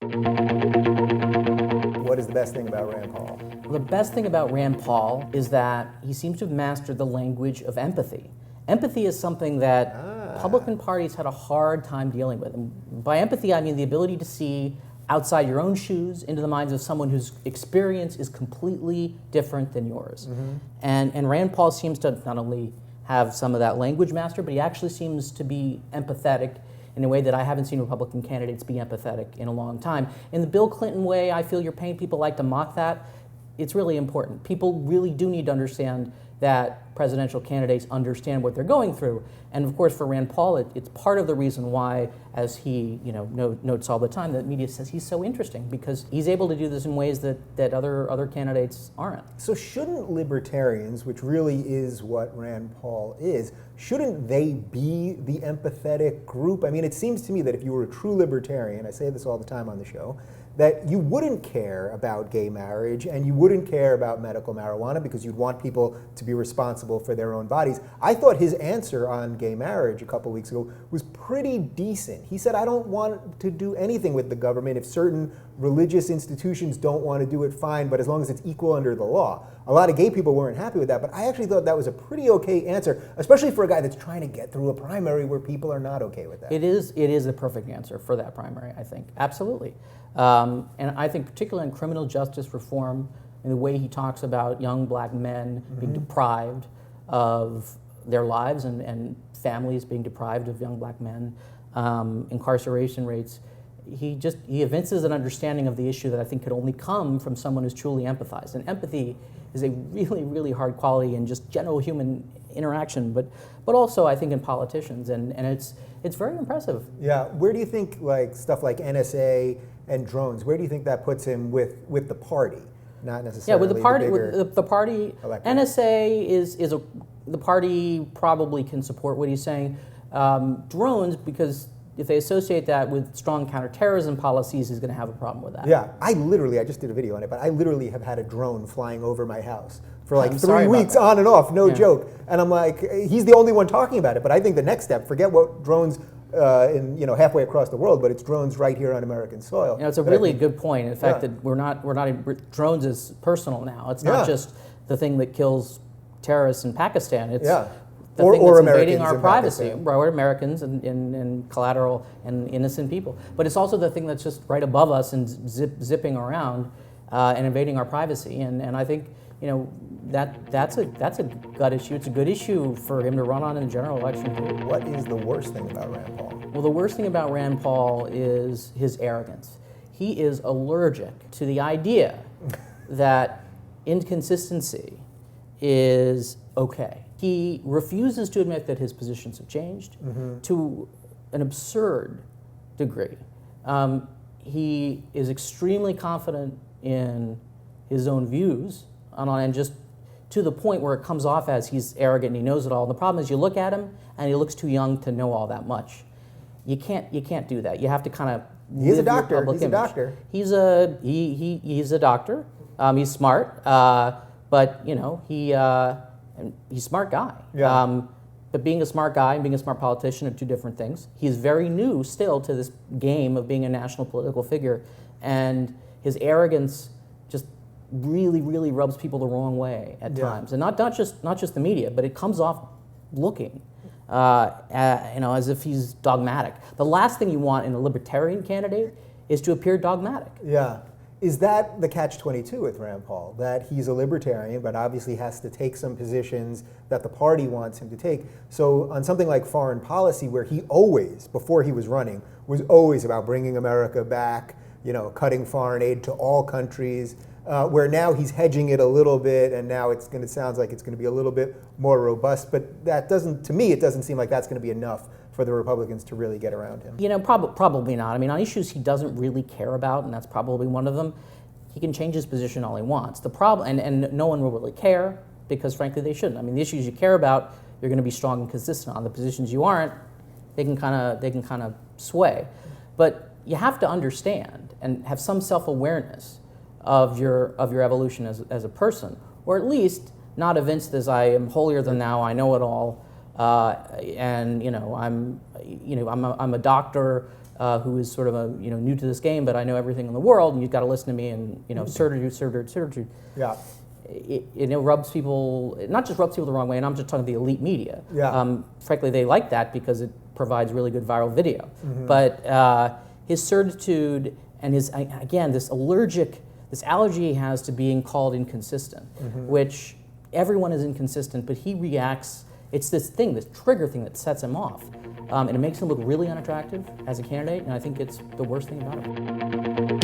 What is the best thing about Rand Paul? Well, the best thing about Rand Paul is that he seems to have mastered the language of empathy. Empathy is something that Republican parties had a hard time dealing with. And by empathy, I mean the ability to see outside your own shoes into the minds of someone whose experience is completely different than yours. And Rand Paul seems to not only have some of that language mastered, but he actually seems to be empathetic in a way that I haven't seen Republican candidates be empathetic in a long time. In the Bill Clinton way, I feel you're paying people like to mock that. It's really important. People really do need to understand that presidential candidates understand what they're going through. And of course, for Rand Paul, it's part of the reason why, as he notes all the time, that media says he's so interesting, because he's able to do this in ways that other candidates aren't. So shouldn't libertarians, which really is what Rand Paul is, shouldn't they be the empathetic group? I mean, it seems to me that if you were a true libertarian, I say this all the time on the show, that you wouldn't care about gay marriage and you wouldn't care about medical marijuana because you'd want people to be responsible for their own bodies. I thought his answer on gay marriage a couple weeks ago was pretty decent. He said, I don't want to do anything with the government. If certain religious institutions don't want to do it, fine, but as long as it's equal under the law. A lot of gay people weren't happy with that, but I actually thought that was a pretty okay answer, especially for a guy that's trying to get through a primary where people are not okay with that. It is the perfect answer for that primary, I think. Absolutely. And I think particularly in criminal justice reform, and the way he talks about young black men being deprived of their lives and families being deprived of young black men, incarceration rates, he evinces an understanding of the issue that I think could only come from someone who's truly empathized. And empathy is a really, really hard quality in just general human interaction, but also I think in politicians, and it's very impressive. Yeah, where do you think like stuff like NSA and drones, where do you think that puts him with the party? Not necessarily with the party. with the party, electorate. NSA the party probably can support what he's saying. Drones, because if they associate that with strong counterterrorism policies, he's going to have a problem with that. Yeah, I just did a video on it, but I literally have had a drone flying over my house for like I'm 3 weeks on and off, no joke. And I'm like, he's the only one talking about it, but I think the next step, forget what drones halfway across the world, but it's drones right here on American soil. It's a really good point. In fact, that we're not drones is personal now. It's not just the thing that kills terrorists in Pakistan. It's the thing that's invading our privacy, or Americans and collateral and innocent people. But it's also the thing that's just right above us and zipping around and invading our privacy. And I think that's a gut issue. It's a good issue for him to run on in the general election too. What is the worst thing about Rand Paul? Well, the worst thing about Rand Paul is his arrogance. He is allergic to the idea that inconsistency is okay. He refuses to admit that his positions have changed to an absurd degree. He is extremely confident in his own views, and just to the point where it comes off as he's arrogant and he knows it all. And the problem is you look at him and he looks too young to know all that much. You can't do that. You have to kind of He's a doctor. He's a doctor. He's a doctor. He's smart, but he's a smart guy. Yeah. But being a smart guy and being a smart politician are two different things. He's very new still to this game of being a national political figure, and his arrogance just really, really rubs people the wrong way at times. And not just the media, but it comes off looking as if he's dogmatic. The last thing you want in a libertarian candidate is to appear dogmatic. Yeah. Is that the catch-22 with Rand Paul? That he's a libertarian, but obviously has to take some positions that the party wants him to take. So on something like foreign policy, where he always, before he was running, was always about bringing America back, cutting foreign aid to all countries, where now he's hedging it a little bit, and now sounds like it's going to be a little bit more robust. But that to me, it doesn't seem like that's going to be enough for the Republicans to really get around him. Probably not. I mean, on issues he doesn't really care about, and that's probably one of them, he can change his position all he wants. The problem, and no one will really care, because frankly they shouldn't. I mean, the issues you care about, you're going to be strong and consistent on. The positions you aren't, they can kind of sway. But you have to understand and have some self-awareness of your evolution as a person, or at least not evinced as I am holier than thou, I know it all, and I'm a doctor who is sort of new to this game, but I know everything in the world, and you've got to listen to me, and certitude. Yeah. It rubs people, not just rubs people the wrong way, and I'm just talking the elite media. Yeah. Frankly, they like that because it provides really good viral video. But his certitude and his, again, this allergy he has to being called inconsistent, which everyone is inconsistent, but he reacts, it's this trigger thing that sets him off. And it makes him look really unattractive as a candidate, and I think it's the worst thing about him.